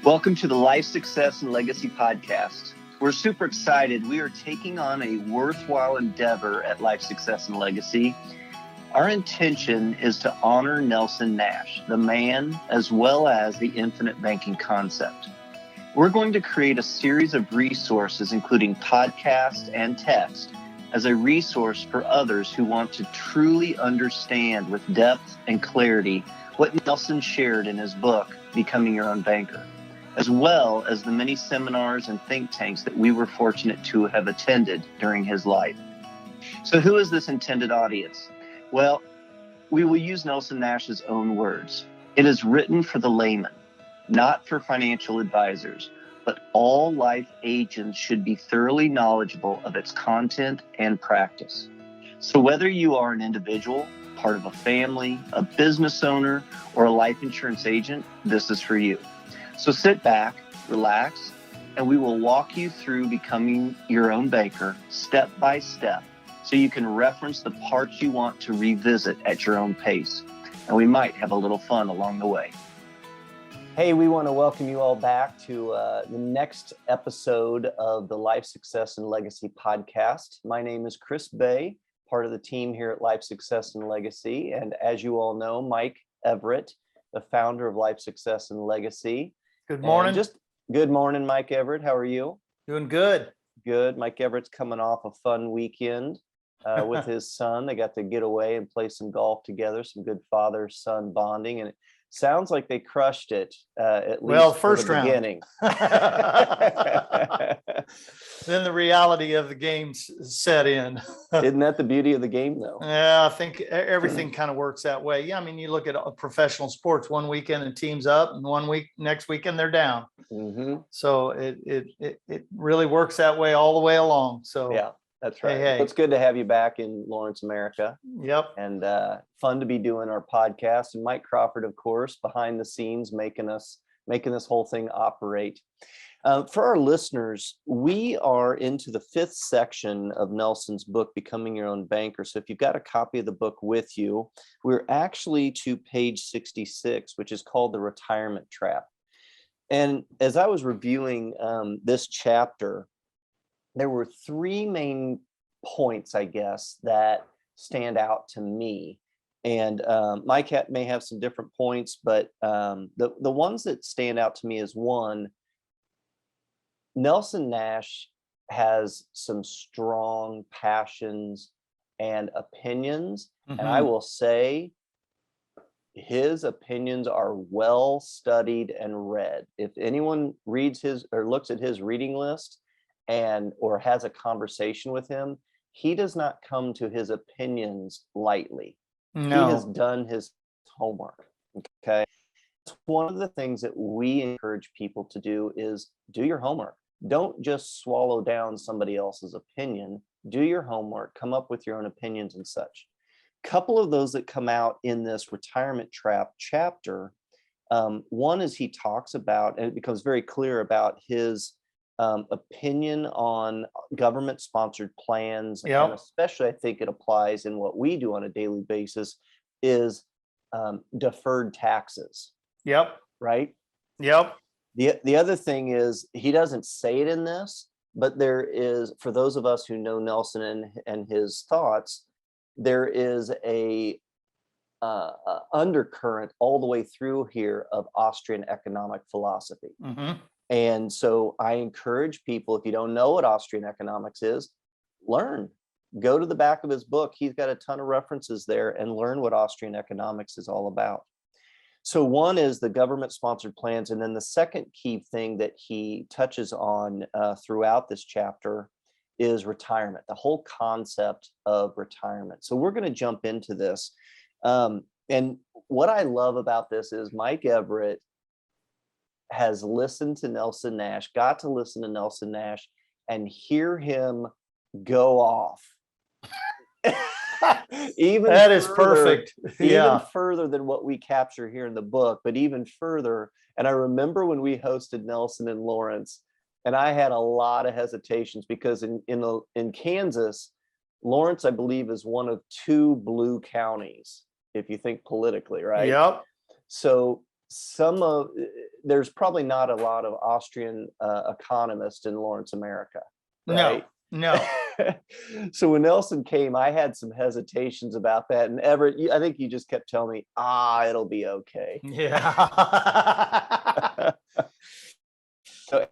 Welcome to the Life Success and Legacy Podcast. We're super excited. We are taking on a worthwhile endeavor at Life Success and Legacy. Our intention is to honor Nelson Nash, the man, as well as the infinite banking concept. We're going to create a series of resources, including podcast and text, as a resource for others who want to truly understand with depth and clarity what Nelson shared in his book, Becoming Your Own Banker, as well as the many seminars and think tanks that we were fortunate to have attended during his life. So who is this intended audience? Well, we will use Nelson Nash's own words. It is written for the layman, not for financial advisors, but all life agents should be thoroughly knowledgeable of its content and practice. So whether you are an individual, part of a family, a business owner, or a life insurance agent, this is for you. So sit back, relax, and we will walk you through becoming your own banker step by step so you can reference the parts you want to revisit at your own pace. And we might have a little fun along the way. Hey, we want to welcome you all back to the next episode of the Life Success and Legacy podcast. My name is Chris Bay, part of the team here at Life Success and Legacy. And as you all know, Mike Everett, the founder of Life Success and Legacy. Good morning. Good morning, Mike Everett. How are you? Doing good. Good. Mike Everett's coming off a fun weekend with his son. They got to get away and play some golf together, some good father-son bonding. And it sounds like they crushed it, at least first for the round. beginning. Then the reality of the game set in. Isn't that the beauty of the game, though? Yeah, I think everything kind of works that way. Yeah, I mean, you look at professional sports, one weekend and team's up, and next weekend they're down. Mm-hmm. So it really works that way all the way along. So Yeah, that's right. Hey. It's good to have you back in Lawrence, America. Yep. And fun to be doing our podcast. And Mike Crawford, of course, behind the scenes, making this whole thing operate. For our listeners, we are into the 5th section of Nelson's book, Becoming Your Own Banker. So if you've got a copy of the book with you, we're actually to page 66, which is called The Retirement Trap. And as I was reviewing this chapter, there were 3 main points, I guess, that stand out to me. And Mike may have some different points, but the ones that stand out to me is, one, Nelson Nash has some strong passions and opinions. Mm-hmm. And I will say his opinions are well studied and read. If anyone reads his or looks at his reading list or has a conversation with him, he does not come to his opinions lightly. No. He has done his homework. Okay. One of the things that we encourage people to do is do your homework. Don't just swallow down somebody else's opinion. Do your homework, come up with your own opinions and such. Couple of those that come out in this retirement trap chapter. One is he talks about, and it becomes very clear about his opinion on government sponsored plans. Yep. And especially I think it applies in what we do on a daily basis is deferred taxes. Yep. Right? Yep. The other thing is, he doesn't say it in this, but there is, for those of us who know Nelson and his thoughts, there is a undercurrent all the way through here of Austrian economic philosophy. Mm-hmm. And so I encourage people, if you don't know what Austrian economics is, learn. Go to the back of his book. He's got a ton of references there, and learn what Austrian economics is all about. So one is the government-sponsored plans. And then the second key thing that he touches on throughout this chapter is retirement, the whole concept of retirement. So we're going to jump into this. And what I love about this is Mike Everett has listened to Nelson Nash, got to listen to Nelson Nash and hear him go off. Even that is further, perfect. Even further than what we capture here in the book, but even further. And I remember when we hosted Nelson and Lawrence, and I had a lot of hesitations because in Kansas, Lawrence, I believe, is one of 2 blue counties, if you think politically, right? Yep. So there's probably not a lot of Austrian economists in Lawrence, America, No, right? no. So when Nelson came, I had some hesitations about that. And Everett, I think you just kept telling me, it'll be okay. Yeah.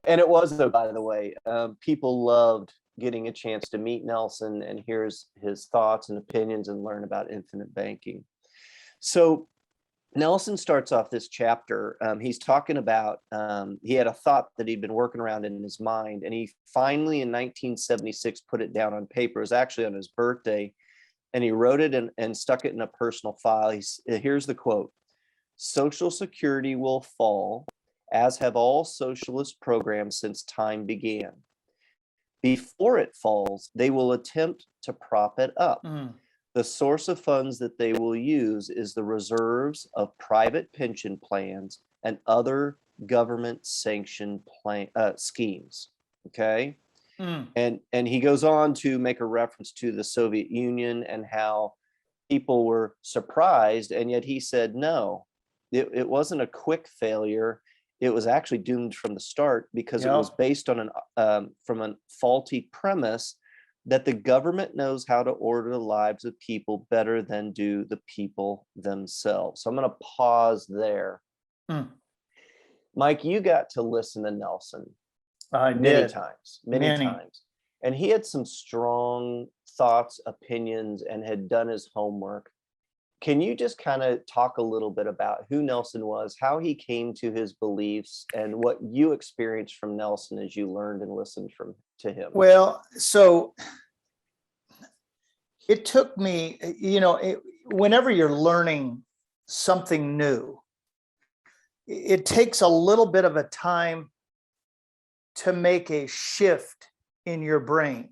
And it was, though, by the way, people loved getting a chance to meet Nelson and hear his thoughts and opinions and learn about infinite banking. So Nelson starts off this chapter. He's talking about, he had a thought that he'd been working around in his mind, and he finally in 1976 put it down on paper. It was actually on his birthday, and he wrote it and stuck it in a personal file. Here's the quote: "Social Security will fall, as have all socialist programs since time began. Before it falls, they will attempt to prop it up. The source of funds that they will use is the reserves of private pension plans and other government sanctioned schemes." Okay. And he goes on to make a reference to the Soviet Union and how people were surprised. And yet he said, no, it wasn't a quick failure. It was actually doomed from the start because it was based on from a faulty premise that the government knows how to order the lives of people better than do the people themselves. So I'm going to pause there. Mike, you got to listen to Nelson many times. And he had some strong thoughts, opinions, and had done his homework. Can you just kind of talk a little bit about who Nelson was, how he came to his beliefs, and what you experienced from Nelson as you learned and listened to him? Well, so it took me, whenever you're learning something new, it takes a little bit of a time to make a shift in your brain.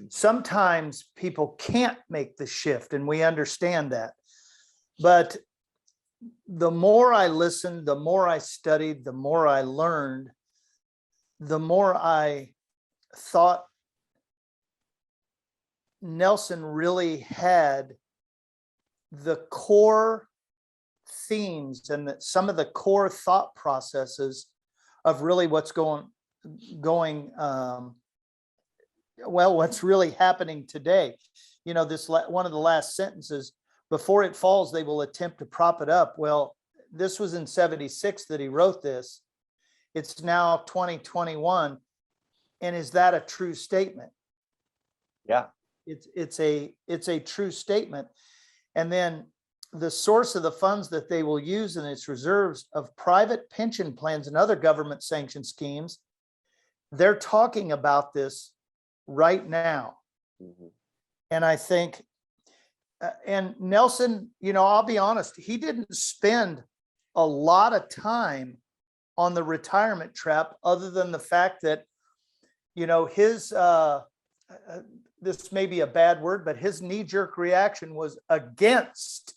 Sometimes people can't make the shift, and we understand that. But the more I listened, the more I studied, the more I learned, the more I thought Nelson really had the core themes and some of the core thought processes of really what's what's really happening today. This one of the last sentences: before it falls, they will attempt to prop it up. Well, this was in 76 that he wrote this. It's now 2021. And is that a true statement? Yeah. It's a true statement. And then the source of the funds that they will use in its reserves of private pension plans and other government sanctioned schemes, they're talking about this right now. And I think, and Nelson, I'll be honest, he didn't spend a lot of time on the retirement trap, other than the fact that, his, this may be a bad word, but his knee-jerk reaction was against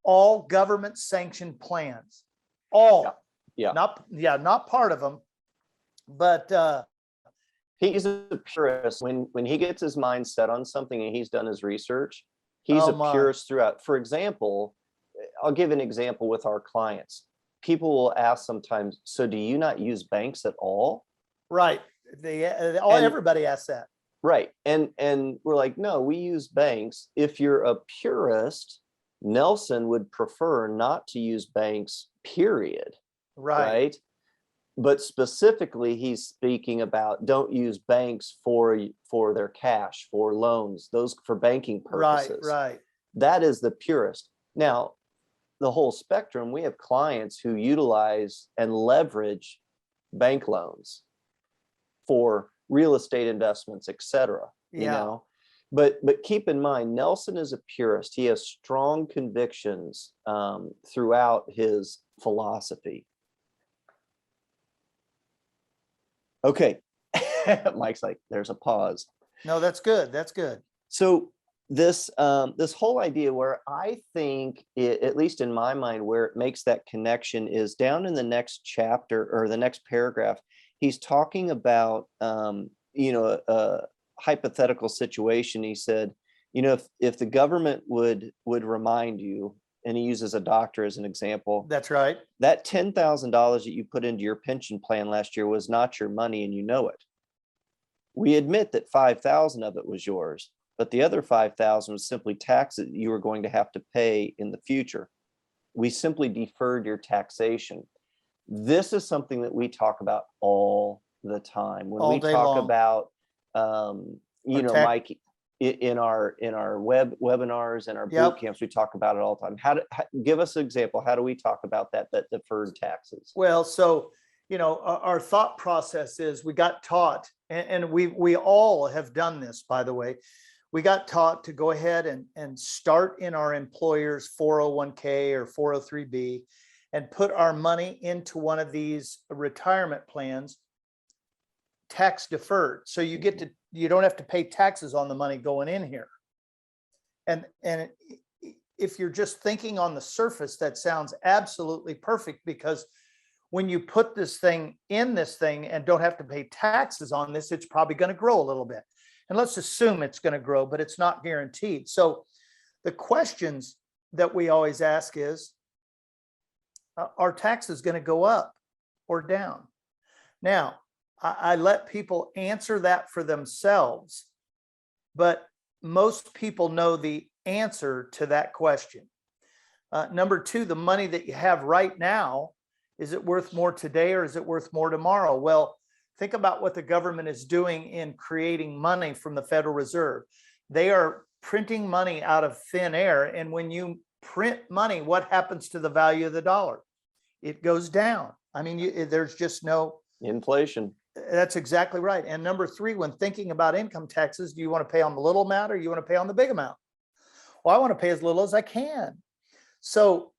all government sanctioned plans. All. Yeah. Not part of them, but he's a purist. When he gets his mind set on something and he's done his research, he's a purist throughout. For example, I'll give an example with our clients. People will ask sometimes, so do you not use banks at all? Right. Everybody asks that. Right. And we're like, no, we use banks. If you're a purist, Nelson would prefer not to use banks, period. Right. But specifically, he's speaking about don't use banks for their cash, for loans, those for banking purposes. Right. That is the purist. Now, the whole spectrum, we have clients who utilize and leverage bank loans for real estate investments, etc. But keep in mind, Nelson is a purist. He has strong convictions throughout his philosophy. Okay. Mike's like, there's a pause. No, that's good. That's good. So this whole idea, where I think at least in my mind, where it makes that connection is down in the next chapter or the next paragraph. He's talking about a hypothetical situation. He said, if the government would remind you and he uses a doctor as an example. That's right. That $10,000 that you put into your pension plan last year was not your money, and you know it. We admit that 5,000 of it was yours, but the other 5,000 was simply taxes you were going to have to pay in the future. We simply deferred your taxation. This is something that we talk about all the time when we talk about, Mike, in our webinars and our boot camps, we talk about it all the time. Give us an example. How do we talk about that deferred taxes? Well, so, our thought process is we got taught, and we all have done this, by the way. We got taught to go ahead and start in our employer's 401k or 403b and put our money into one of these retirement plans, tax deferred. So you don't have to pay taxes on the money going in here. And if you're just thinking on the surface, that sounds absolutely perfect, because when you put this thing in this thing and don't have to pay taxes on this, it's probably going to grow a little bit. And let's assume it's going to grow, but it's not guaranteed. So the questions that we always ask is, are taxes going to go up or down? Now, I let people answer that for themselves, but most people know the answer to that question. Number two, the money that you have right now, is it worth more today or is it worth more tomorrow? Well, think about what the government is doing in creating money from the Federal Reserve. They are printing money out of thin air. And when you print money, what happens to the value of the dollar? It goes down. I mean, there's just no inflation. That's exactly right. And number three, when thinking about income taxes, do you want to pay on the little amount or you want to pay on the big amount? Well, I want to pay as little as I can. So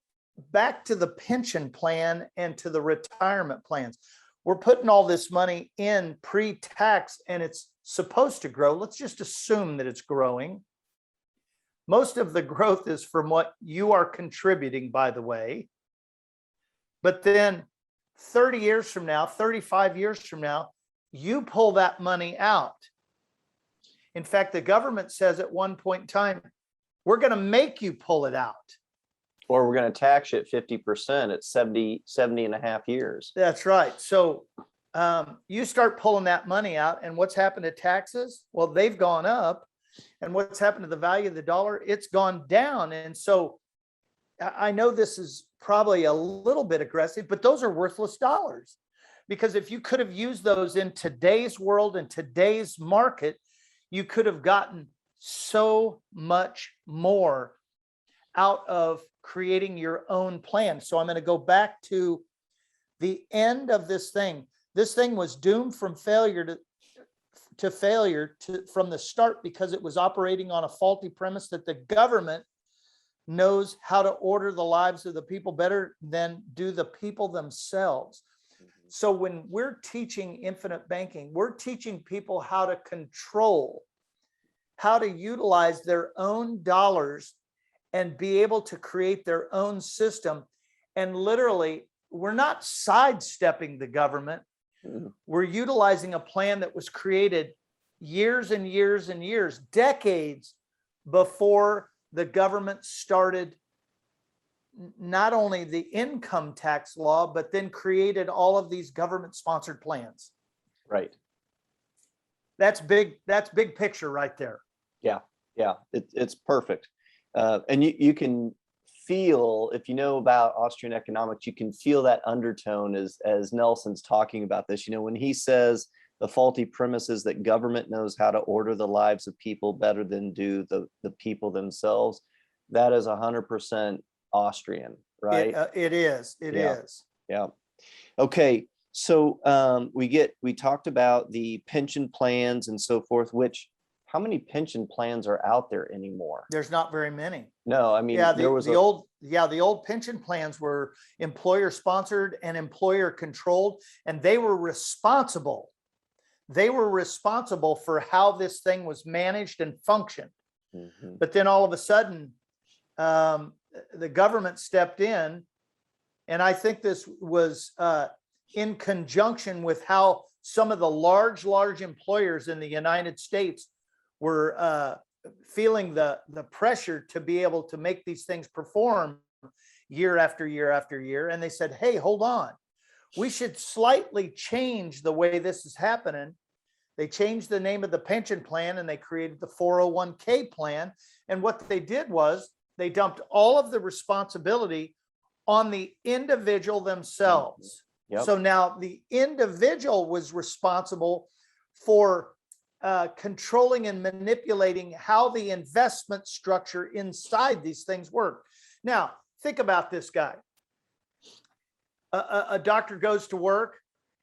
back to the pension plan and to the retirement plans. We're putting all this money in pre-tax and it's supposed to grow. Let's just assume that it's growing. Most of the growth is from what you are contributing, by the way. But then 30 years from now, 35 years from now, you pull that money out. In fact, the government says at one point in time, we're going to make you pull it out. Or we're going to tax you at 50% at 70 and a half years. That's right. So you start pulling that money out, and what's happened to taxes? Well, they've gone up. And what's happened to the value of the dollar? It's gone down. And so I know this is probably a little bit aggressive, but those are worthless dollars. Because if you could have used those in today's world and today's market, you could have gotten so much more out of creating your own plan. So I'm going to go back to the end of this thing. This thing was doomed from failure to failure from the start, because it was operating on a faulty premise that the government knows how to order the lives of the people better than do the people themselves. So when we're teaching infinite banking, we're teaching people how to control, how to utilize their own dollars and be able to create their own system. And literally, we're not sidestepping the government. We're utilizing a plan that was created years and years and years, decades before the government started not only the income tax law, but then created all of these government-sponsored plans. Right. That's big picture right there. Yeah. It's perfect. And you can feel, if you know about Austrian economics, you can feel that undertone as Nelson's talking about this. When he says the faulty premise is that government knows how to order the lives of people better than do the people themselves, that is 100% Austrian, right? It is. Yeah. Okay. So we talked about the pension plans and so forth, which, how many pension plans are out there anymore? There's not very many. No, I mean, the old pension plans were employer sponsored and employer controlled, and they were responsible. They were responsible for how this thing was managed and functioned. Mm-hmm. But then all of a sudden, the government stepped in, and I think this was in conjunction with how some of the large employers in the United States were feeling the pressure to be able to make these things perform. year after year after year. And they said, hey, hold on. We should slightly change the way this is happening. They changed the name of the pension plan and they created the 401k plan. And what they did was they dumped all of the responsibility on the individual themselves. Yep. So now the individual was responsible for controlling and manipulating how the investment structure inside these things work. Now, think about this guy. A doctor goes to work.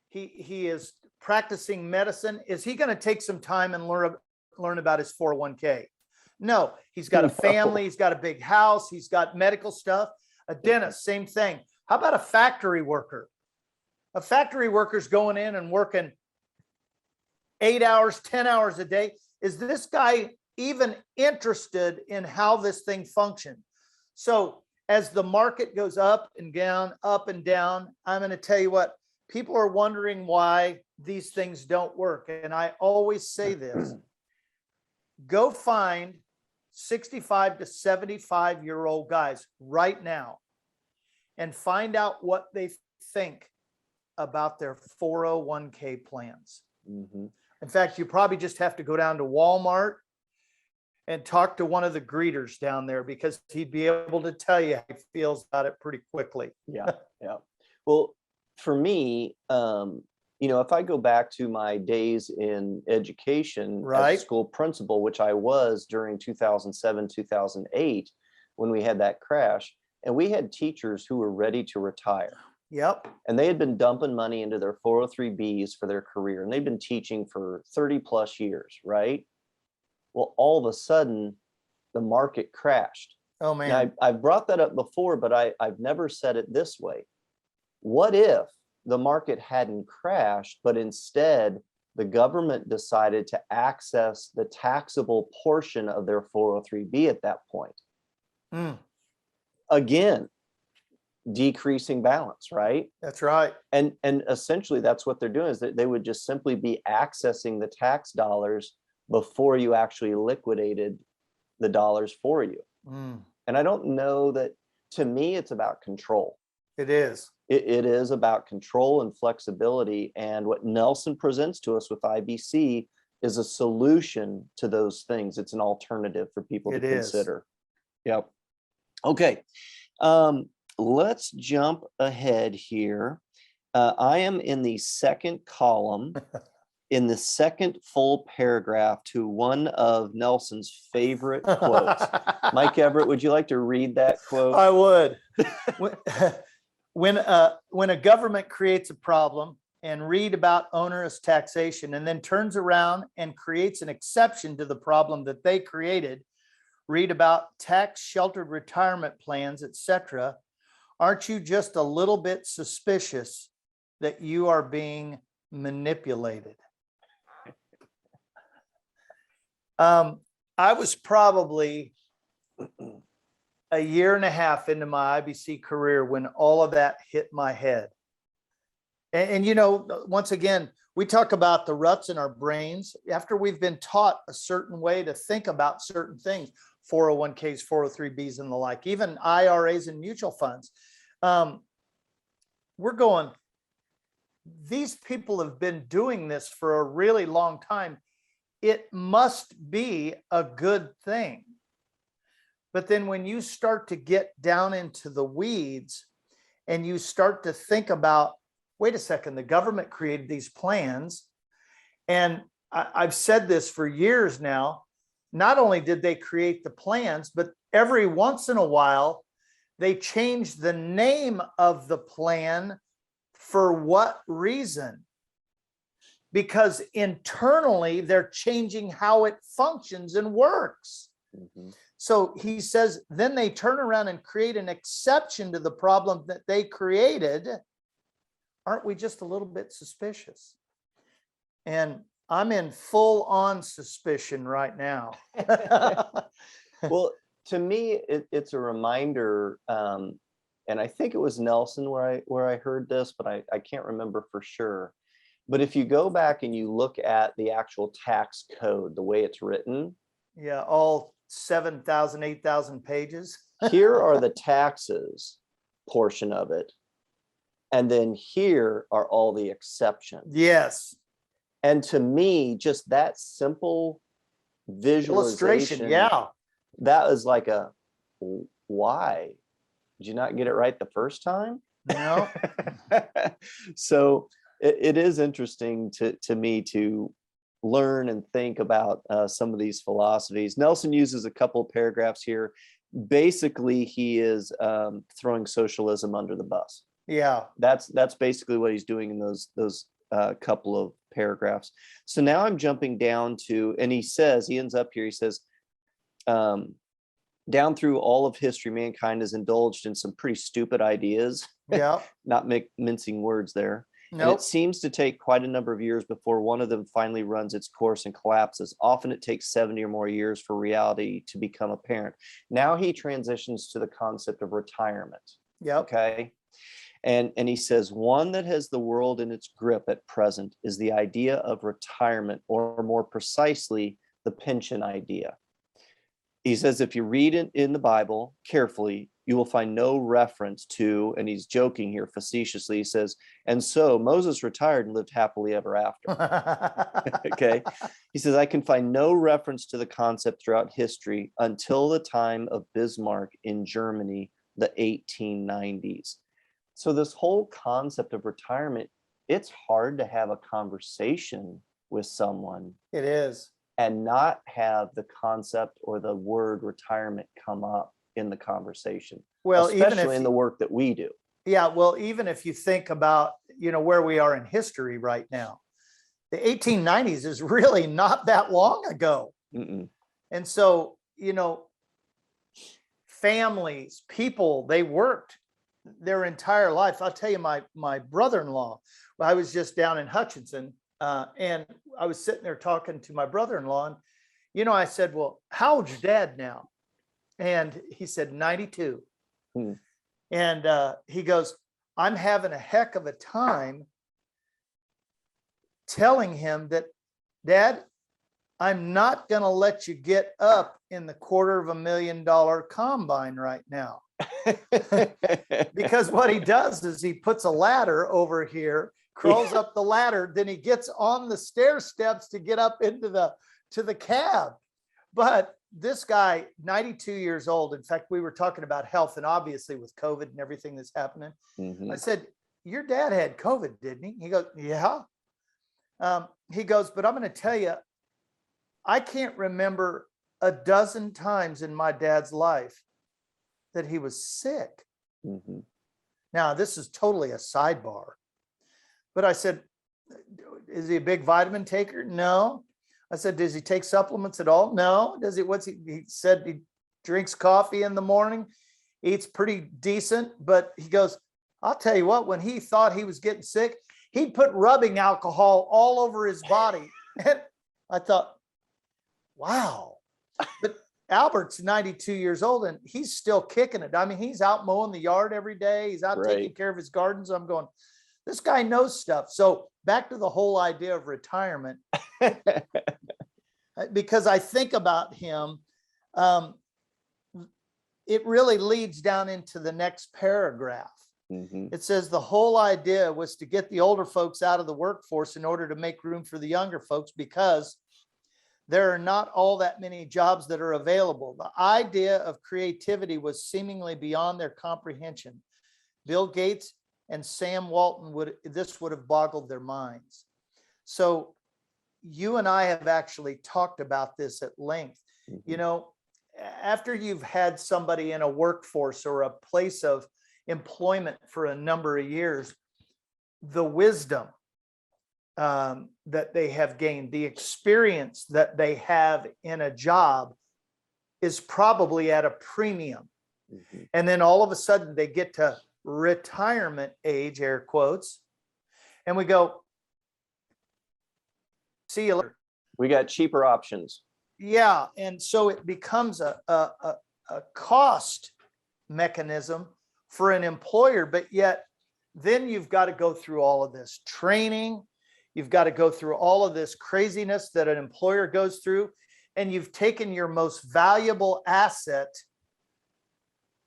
He is practicing medicine. Is he going to take some time and learn about his 401k? No, he's got a family. He's got a big house. He's got medical stuff. A dentist, same thing. How about a factory worker? A factory worker's going in and working 8 hours, 10 hours a day. Is this guy even interested in how this thing functions? So as the market goes up and down, I'm going to tell you what, people are wondering why these things don't work. And I always say this, go find 65 to 75-year-old guys right now and find out what they think about their 401k plans. Mm-hmm. In fact, you probably just have to go down to Walmart and talk to one of the greeters down there, because he'd be able to tell you how he feels about it pretty quickly. Yeah. Well, for me, if I go back to my days in education as a school principal, which I was during 2007, 2008, when we had that crash, and we had teachers who were ready to retire. Yep. And they had been dumping money into their 403Bs for their career, and they've been teaching for 30 plus years, right? Well, all of a sudden, the market crashed. Oh, man. Now, I've brought that up before, but I've never said it this way. What if the market hadn't crashed, but instead the government decided to access the taxable portion of their 403B at that point? Again, decreasing balance, right? That's right. And essentially that's what they're doing, is that they would just simply be accessing the tax dollars before you actually liquidated the dollars for you. And I don't know that, to me, it's about control. It is. It is about control and flexibility. And what Nelson presents to us with IBC is a solution to those things. It's an alternative for people to consider. Yep. Okay. Let's jump ahead here. I am in the second column, in the second full paragraph, to one of Nelson's favorite quotes. Mike Everett, would you like to read that quote? I would. When a government creates a problem, and read about onerous taxation, and then turns around and creates an exception to the problem that they created, read about tax sheltered retirement plans, etc., aren't you just a little bit suspicious that you are being manipulated? I was probably a year and a half into my IBC career when all of that hit my head. And once again, we talk about the ruts in our brains after we've been taught a certain way to think about certain things, 401ks, 403Bs, and the like, even IRAs and mutual funds. We're going, these people have been doing this for a really long time. It must be a good thing. But then when you start to get down into the weeds and you start to think about, wait a second, the government created these plans. And I've said this for years now, not only did they create the plans, but every once in a while, they change the name of the plan. For what reason? Because internally, they're changing how it functions and works. Mm-hmm. So he says, then they turn around and create an exception to the problem that they created. Aren't we just a little bit suspicious? And I'm in full on suspicion right now. Well, to me, it's a reminder, and I think it was Nelson where I heard this, but I can't remember for sure. But if you go back and you look at the actual tax code, the way it's written. Yeah, all 7,000, 8,000 pages. here are the taxes portion of it. And then here are all the exceptions. Yes. And to me, just that simple visualization, Illustration. Yeah. that was like why? Did you not get it right the first time? No. So it is interesting to me to learn and think about some of these philosophies. Nelson uses a couple of paragraphs here. Basically, he is throwing socialism under the bus. Yeah. That's basically what he's doing in those couple of paragraphs. So now I'm jumping down to, and he ends up here, he says, down through all of history, mankind has indulged in some pretty stupid ideas. Yeah. Not mincing words there. Nope. And it seems to take quite a number of years before one of them finally runs its course and collapses. Often it takes 70 or more years for reality to become apparent. Now he transitions to the concept of retirement. Yeah. Okay. And he says, one that has the world in its grip at present is the idea of retirement, or more precisely, the pension idea. He says, if you read it in the Bible carefully, you will find no reference to, and he's joking here facetiously, he says, and so Moses retired and lived happily ever after. Okay. He says, I can find no reference to the concept throughout history until the time of Bismarck in Germany, the 1890s. So this whole concept of retirement, it's hard to have a conversation with someone. It is. And not have the concept or the word retirement come up in the conversation. Well, especially in the work that we do. Yeah. Well, even if you think about, where we are in history right now, the 1890s is really not that long ago. Mm-mm. And so, families, people, they worked their entire life. I'll tell you, my brother-in-law, I was just down in Hutchinson, and I was sitting there talking to my brother-in-law, and, I said, well, how old's your dad now? And he said, 92. And he goes, I'm having a heck of a time telling him that, Dad, I'm not going to let you get up in the $250,000 combine right now. Because what he does is he puts a ladder over here, crawls up the ladder, then he gets on the stair steps to get up into the cab. But this guy, 92 years old, in fact, we were talking about health, and obviously with COVID and everything that's happening. Mm-hmm. I said, your dad had COVID, didn't he? He goes, yeah. He goes, but I'm going to tell you, I can't remember a dozen times in my dad's life that he was sick. Mm-hmm. Now, this is totally a sidebar, but I said, is he a big vitamin taker? No. I said, does he take supplements at all? No. Does he, he said he drinks coffee in the morning, eats pretty decent, but he goes, I'll tell you what, when he thought he was getting sick, he'd put rubbing alcohol all over his body. And I thought, wow. But Albert's 92 years old and he's still kicking it. I mean, he's out mowing the yard every day. He's out taking care of his gardens. I'm going, this guy knows stuff. So back to the whole idea of retirement, because I think about him, it really leads down into the next paragraph. Mm-hmm. It says the whole idea was to get the older folks out of the workforce in order to make room for the younger folks, because there are not all that many jobs that are available. The idea of creativity was seemingly beyond their comprehension. Bill Gates and Sam Walton would have boggled their minds. So you and I have actually talked about this at length. Mm-hmm. You know, after you've had somebody in a workforce or a place of employment for a number of years, the wisdom that they have gained, the experience that they have in a job is probably at a premium. Mm-hmm. And then all of a sudden they get to retirement age, air quotes, and we go, see you later. We got cheaper options. Yeah. And so it becomes a cost mechanism for an employer, but yet then you've got to go through all of this training. You've got to go through all of this craziness that an employer goes through, and you've taken your most valuable asset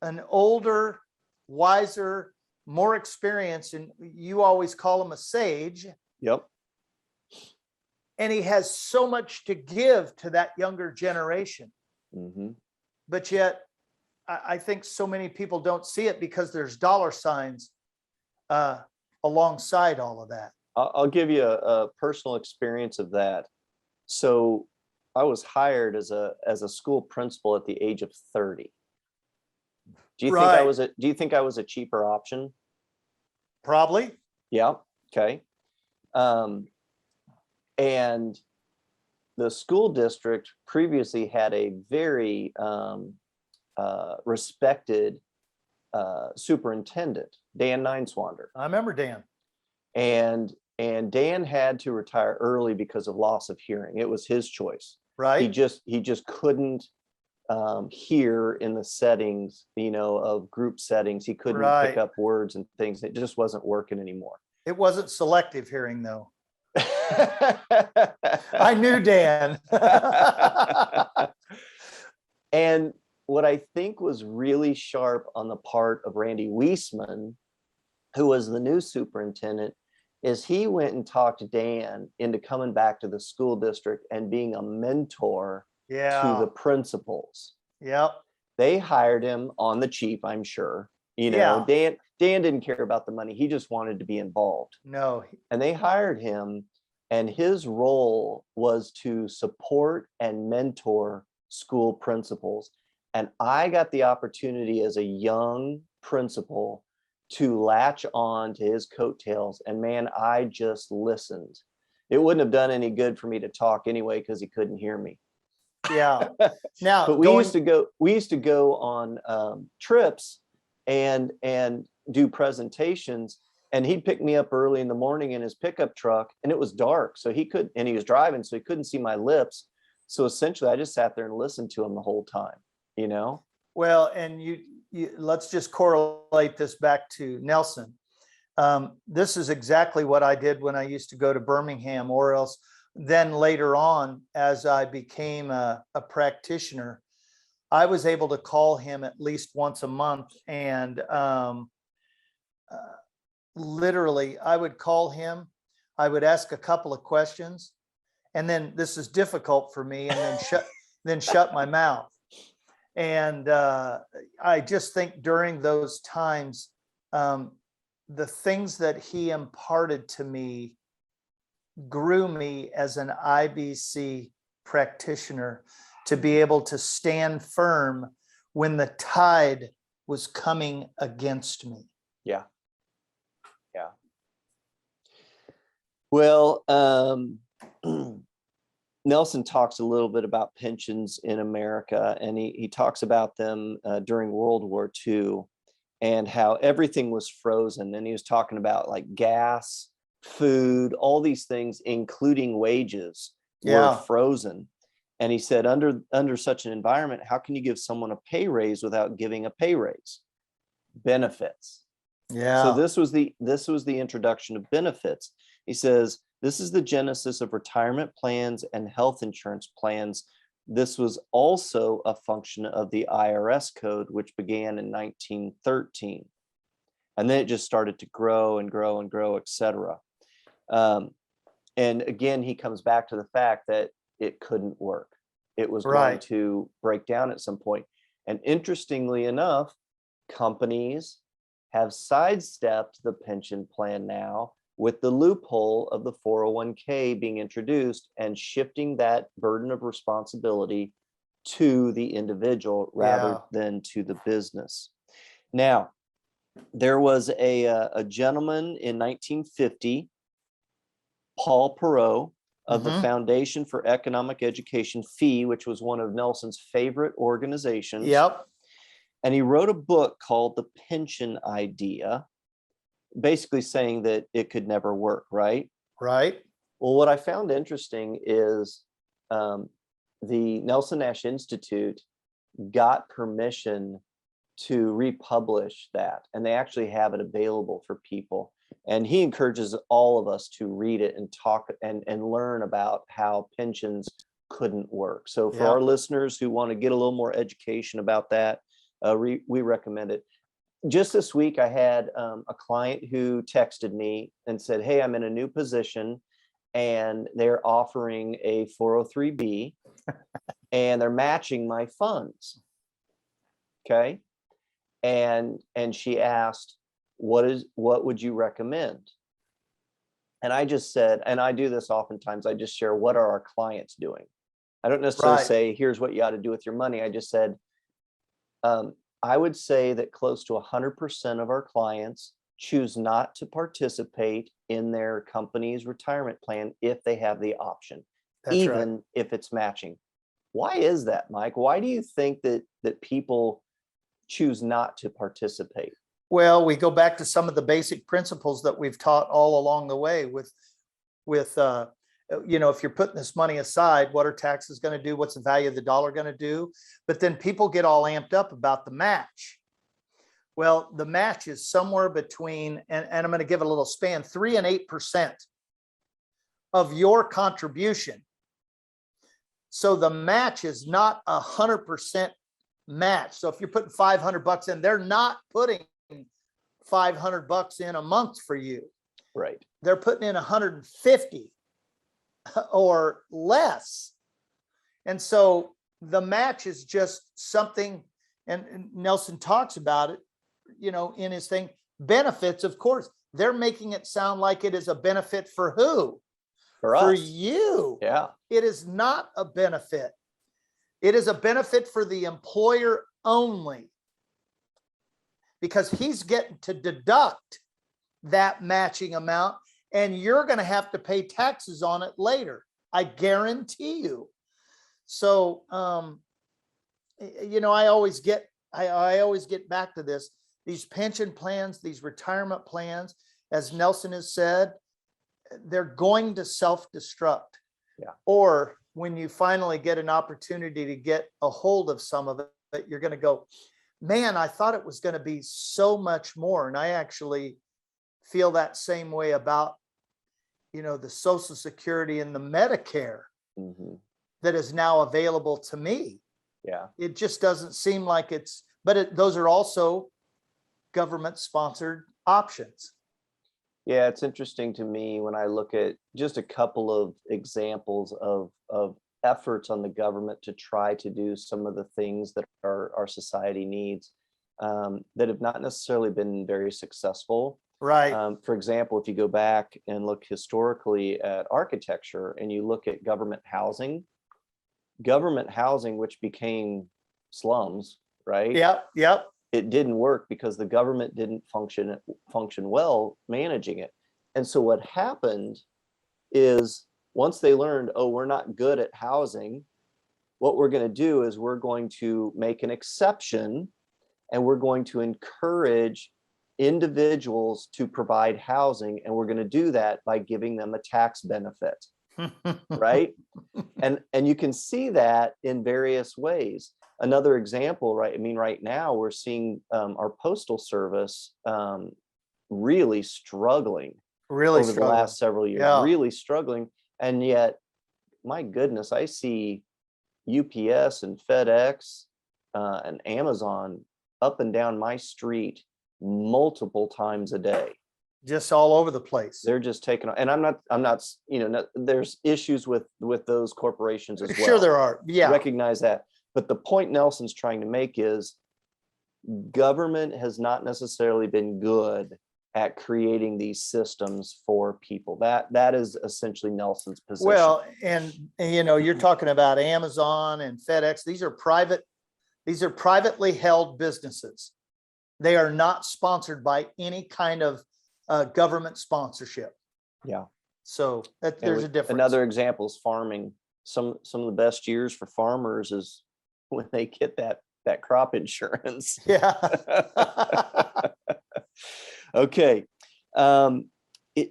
an older, wiser, more experienced, and you always call him a sage. Yep. And he has so much to give to that younger generation. Mm-hmm. But yet, I think so many people don't see it because there's dollar signs alongside all of that. I'll give you a personal experience of that. So I was hired as a school principal at the age of 30. Do you think I was do you think I was a cheaper option? Probably. Yeah. Okay. And the school district previously had a very respected superintendent, Dan Nineswander. I remember Dan. And Dan had to retire early because of loss of hearing. It was his choice. Right. He just couldn't hear in the settings, of group settings. He couldn't pick up words and things. It just wasn't working anymore. It wasn't selective hearing, though. I knew Dan. And what I think was really sharp on the part of Randy Weisman, who was the new superintendent, is he went and talked Dan into coming back to the school district and being a mentor to the principals. Yep. They hired him on the cheap, I'm sure. Dan didn't care about the money. He just wanted to be involved. No. And they hired him, and his role was to support and mentor school principals. And I got the opportunity as a young principal to latch on to his coattails. And man, I just listened. It wouldn't have done any good for me to talk anyway, because he couldn't hear me. Yeah. Now, but we used to go on trips and do presentations, and he'd pick me up early in the morning in his pickup truck, and it was dark. So he was driving, so he couldn't see my lips. So essentially I just sat there and listened to him the whole time, Well, and you let's just correlate this back to Nelson. This is exactly what I did when I used to go to Birmingham, or else then later on, as I became a practitioner, I was able to call him at least once a month. And literally, I would call him, I would ask a couple of questions, and then this is difficult for me, and then shut my mouth. And I just think during those times, the things that he imparted to me grew me as an IBC practitioner to be able to stand firm when the tide was coming against me. Yeah. Yeah. Well, Nelson talks a little bit about pensions in America, and he talks about them during World War II and how everything was frozen. And he was talking about like gas, food, all these things, including wages, were frozen. And he said, under such an environment, how can you give someone a pay raise without giving a pay raise? Benefits. Yeah. So this was the introduction of benefits. He says, this is the genesis of retirement plans and health insurance plans. This was also a function of the IRS code, which began in 1913. And then it just started to grow and grow and grow, et cetera. And again, he comes back to the fact that it couldn't work. It was going to break down at some point. And interestingly enough, companies have sidestepped the pension plan now with the loophole of the 401k being introduced and shifting that burden of responsibility to the individual rather than to the business. Now, there was a gentleman in 1950, Paul Perot, of the Foundation for Economic Education, FEE, which was one of Nelson's favorite organizations. Yep. And he wrote a book called The Pension Idea, basically saying that it could never work, right? Right. Well, what I found interesting is the Nelson Nash Institute got permission to republish that, and they actually have it available for people. And he encourages all of us to read it and talk and learn about how pensions couldn't work. So for our listeners who want to get a little more education about that, We recommend it. Just this week, I had a client who texted me and said, hey, I'm in a new position and they're offering a 403B and they're matching my funds. Okay. And she asked, what would you recommend? And I just said, and I do this oftentimes, I just share, what are our clients doing? I don't necessarily say, here's what you ought to do with your money. I just said, I would say that close to 100% of our clients choose not to participate in their company's retirement plan if they have the option, even if it's matching. Why is that, Mike? Why do you think that people choose not to participate? Well, we go back to some of the basic principles that we've taught all along the way with if you're putting this money aside, what are taxes going to do? What's the value of the dollar going to do? But then people get all amped up about the match. Well, the match is somewhere between, and I'm going to give it a little span, 3 and 8% of your contribution. So the match is not 100% match. So if you're putting $500 in, they're not putting $500 in a month for you. Right. They're putting in 150 or less. And so the match is just something, and Nelson talks about it, in his thing, benefits, of course, they're making it sound like it is a benefit for who? For us. For you. Yeah. It is not a benefit. It is a benefit for the employer only, because he's getting to deduct that matching amount, and you're going to have to pay taxes on it later. I guarantee you. So, I always get back to this. These pension plans, these retirement plans, as Nelson has said, they're going to self-destruct. Yeah. Or when you finally get an opportunity to get a hold of some of it, you're going to go, man, I thought it was going to be so much more. And I actually feel that same way about, the Social Security and the Medicare that is now available to me. Yeah. It just doesn't seem like those are also government sponsored options. Yeah, it's interesting to me when I look at just a couple of examples of efforts on the government to try to do some of the things that our society needs that have not necessarily been very successful. Right. For example, if you go back and look historically at architecture and you look at government housing, which became slums, right? Yep. It didn't work because the government didn't function well managing it. And so what happened is, once they learned, we're not good at housing, what we're going to do is we're going to make an exception, and we're going to encourage individuals to provide housing, and we're going to do that by giving them a tax benefit. Right. And you can see that in various ways. Another example, right? I mean, right now we're seeing our postal service really struggling over the last several years, really struggling. And yet, my goodness, I see UPS and FedEx and Amazon up and down my street multiple times a day. Just all over the place. They're just taking, and I'm not, there's issues with those corporations as well. Sure there are. Yeah. Recognize that. But the point Nelson's trying to make is government has not necessarily been good at creating these systems for people. That is essentially Nelson's position. Well, and you're talking about Amazon and FedEx. These are privately held businesses. They are not sponsored by any kind of government sponsorship. Yeah. So there's a difference. Another example is farming. Some of the best years for farmers is when they get that crop insurance. Yeah. Okay.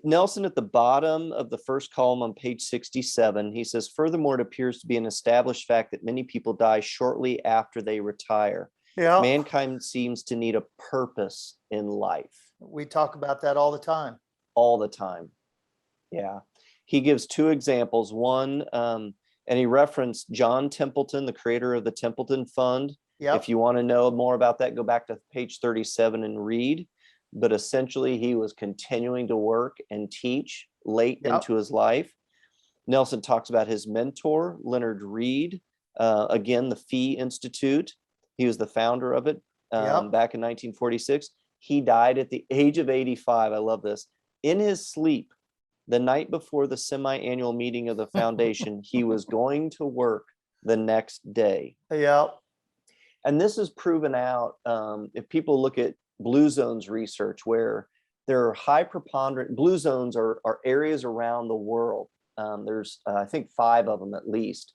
Nelson, at the bottom of the first column on page 67, he says, furthermore, it appears to be an established fact that many people die shortly after they retire. Yeah. Mankind seems to need a purpose in life. We talk about that all the time. All the time. Yeah. He gives two examples. One, and he referenced John Templeton, the creator of the Templeton Fund, Yep. If you want to know more about that, go back to page 37 and read. But essentially, he was continuing to work and teach late Yep. into his life. Nelson talks about his mentor, Leonard Reed, again, the Fee Institute. He was the founder of it Yep. back in 1946. He died at the age of 85. I love this. In his sleep, the night before the semi-annual meeting of the foundation, he was going to work the next day. Yep. And this is proven out if people look at blue zones research, where there are high preponderant blue zones are areas around the world. There's I think 5 of them at least.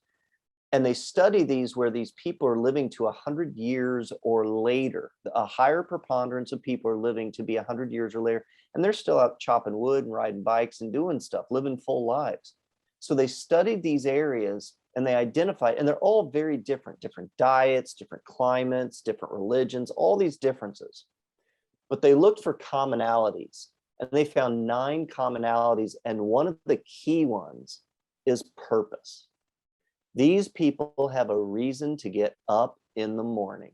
And they study these where these people are living to 100 years or later. A higher preponderance of people are living to be 100 years or later, and they're still out chopping wood and riding bikes and doing stuff, living full lives. So they studied these areas and they identified, and they're all very different diets, different climates, different religions, all these differences. But they looked for commonalities, and they found 9 commonalities. And one of the key ones is purpose. These people have a reason to get up in the morning.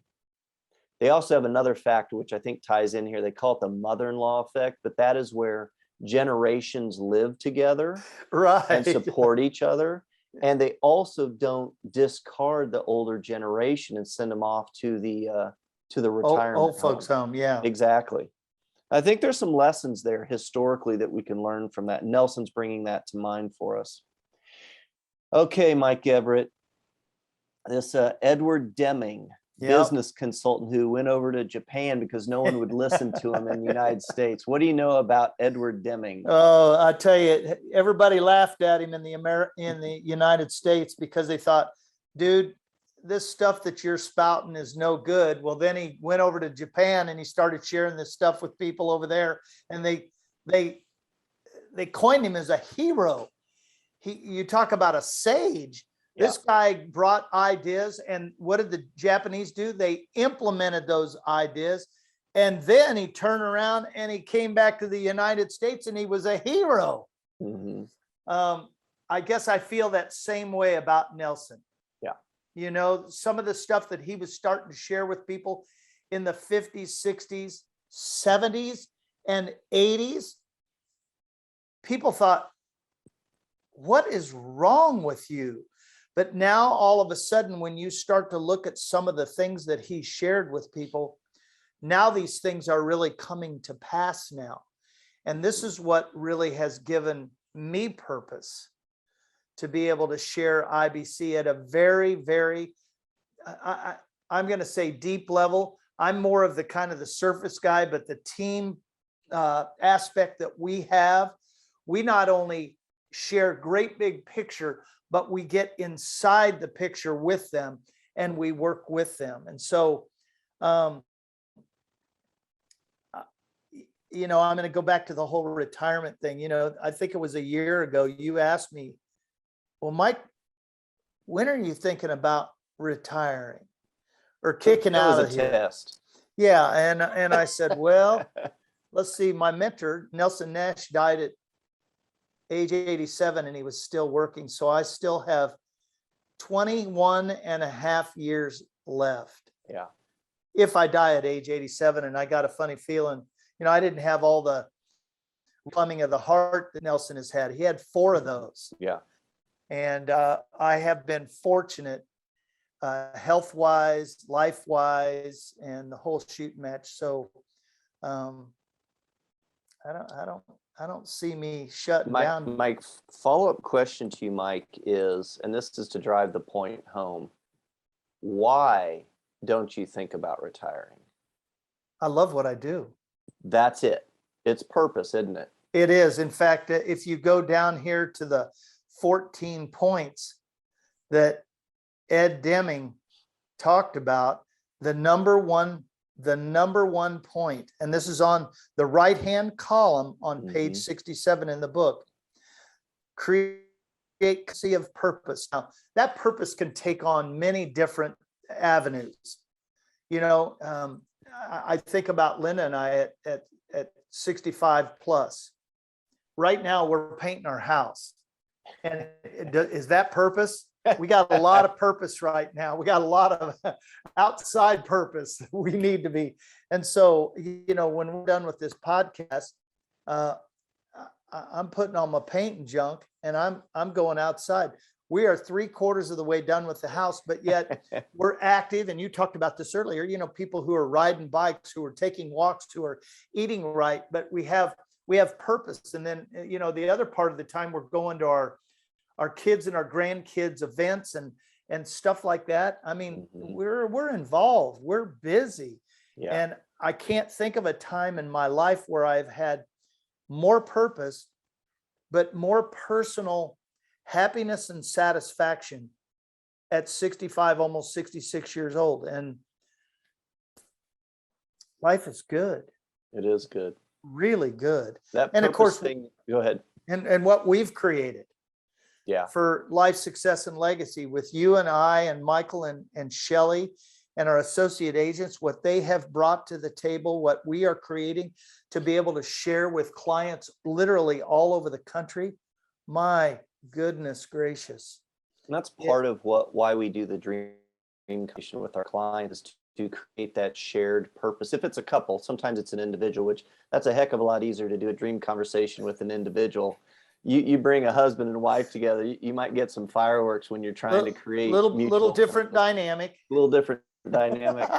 They also have another factor, which I think ties in here. They call it the mother-in-law effect, but that is where generations live together and support each other. And they also don't discard the older generation and send them off to the retirement old folks home. Yeah, exactly. I think there's some lessons there historically that we can learn from that. Nelson's bringing that to mind for us. Okay, Mike Everett, this Edward Deming, business consultant who went over to Japan because no one would listen to him in the United States. What do you know about Edward Deming? Oh, I tell you, everybody laughed at him in the United States because they thought, dude, this stuff that you're spouting is no good. Well, then he went over to Japan and he started sharing this stuff with people over there, and they coined him as a hero. You talk about a sage. Yeah. This guy brought ideas, and what did the Japanese do? They implemented those ideas, and then he turned around and he came back to the United States and he was a hero. Mm-hmm. I guess I feel that same way about Nelson. Yeah. You know, some of the stuff that he was starting to share with people in the 50s, 60s, 70s, and 80s, people thought, what is wrong with you? But now all of a sudden, when you start to look at some of the things that he shared with people, now these things are really coming to pass now. And this is what really has given me purpose to be able to share IBC at a very, very, I'm going to say deep level. I'm more of the kind of the surface guy, but the team aspect that we have, we not only share great big picture, but we get inside the picture with them and we work with them. And so, you know, I'm going to go back to the whole retirement thing. You know, I think it was a year ago, you asked me, well, Mike, when are you thinking about retiring or kicking out of here? Test. Yeah. And I said, well, let's see, my mentor, Nelson Nash, died at age 87 and he was still working. So I still have 21 and a half years left. Yeah. If I die at age 87, and I got a funny feeling, you know, I didn't have all the plumbing of the heart that Nelson has had. He had 4 of those. Yeah. And I have been fortunate, health-wise, life-wise, and the whole shoot match. So I don't see me shutting down. My follow-up question to you, Mike, is, and this is to drive the point home, why don't you think about retiring? I love what I do. That's it. It's purpose, isn't it? It is. In fact, if you go down here to the 14 points that Ed Deming talked about, the number one point, and this is on the right-hand column on page 67 in the book, create of purpose. Now, that purpose can take on many different avenues. You know, I think about Linda and I at 65 plus. Right now, we're painting our house. And is that purpose? We got a lot of purpose right now. We got a lot of outside purpose we need to be. And so, when we're done with this podcast, I'm putting on my paint and junk, and I'm going outside. We are 3/4 of the way done with the house, but yet we're active. And you talked about this earlier, people who are riding bikes, who are taking walks, who are eating right, but we have purpose. And then, the other part of the time we're going to our kids and our grandkids events and stuff like that. I mean, we're involved, we're busy. Yeah. And I can't think of a time in my life where I've had more purpose, but more personal happiness and satisfaction at 65, almost 66 years old. And life is good. It is good. Really good. That and of course thing, go ahead. And what we've created. Yeah. For Life, Success, and Legacy with you and I and Michael and Shelley and our associate agents, what they have brought to the table, what we are creating to be able to share with clients literally all over the country. My goodness gracious. And that's part of why we do the dream creation with our clients, is to create that shared purpose. If it's a couple, sometimes it's an individual, which that's a heck of a lot easier to do a dream conversation with an individual. You bring a husband and wife together, you might get some fireworks when you're trying to create little different dynamic. A little different dynamic.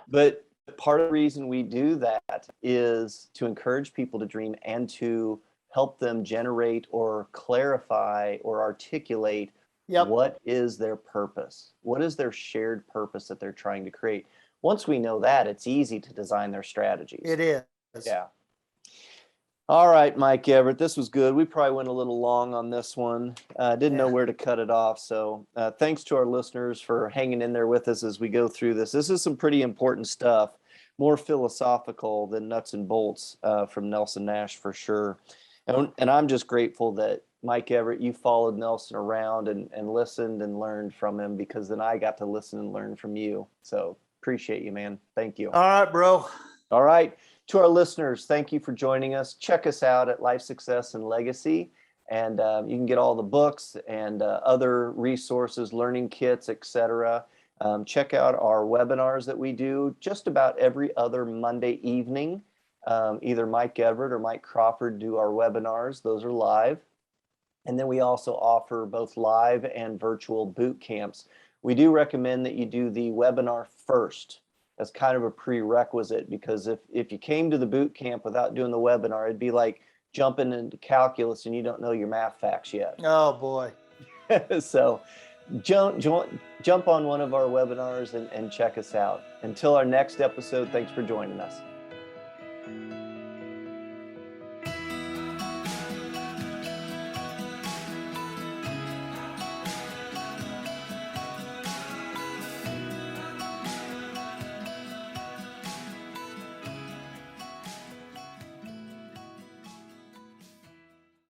But part of the reason we do that is to encourage people to dream and to help them generate or clarify or articulate what is their purpose? What is their shared purpose that they're trying to create? Once we know that, it's easy to design their strategies. It is. Yeah. All right, Mike Everett, this was good. We probably went a little long on this one. Didn't know where to cut it off. So thanks to our listeners for hanging in there with us as we go through this. This is some pretty important stuff, more philosophical than nuts and bolts from Nelson Nash for sure. And I'm just grateful that Mike Everett, you followed Nelson around and listened and learned from him, because then I got to listen and learn from you. So appreciate you, man. Thank you. All right, bro. All right. To our listeners, thank you for joining us. Check us out at Life, Success, and Legacy. And you can get all the books and other resources, learning kits, etc. Check out our webinars that we do just about every other Monday evening. Either Mike Everett or Mike Crawford do our webinars. Those are live. And then we also offer both live and virtual boot camps. We do recommend that you do the webinar first. That's kind of a prerequisite, because if you came to the boot camp without doing the webinar, it'd be like jumping into calculus and you don't know your math facts yet. Oh boy. So jump on one of our webinars and check us out. Until our next episode, thanks for joining us.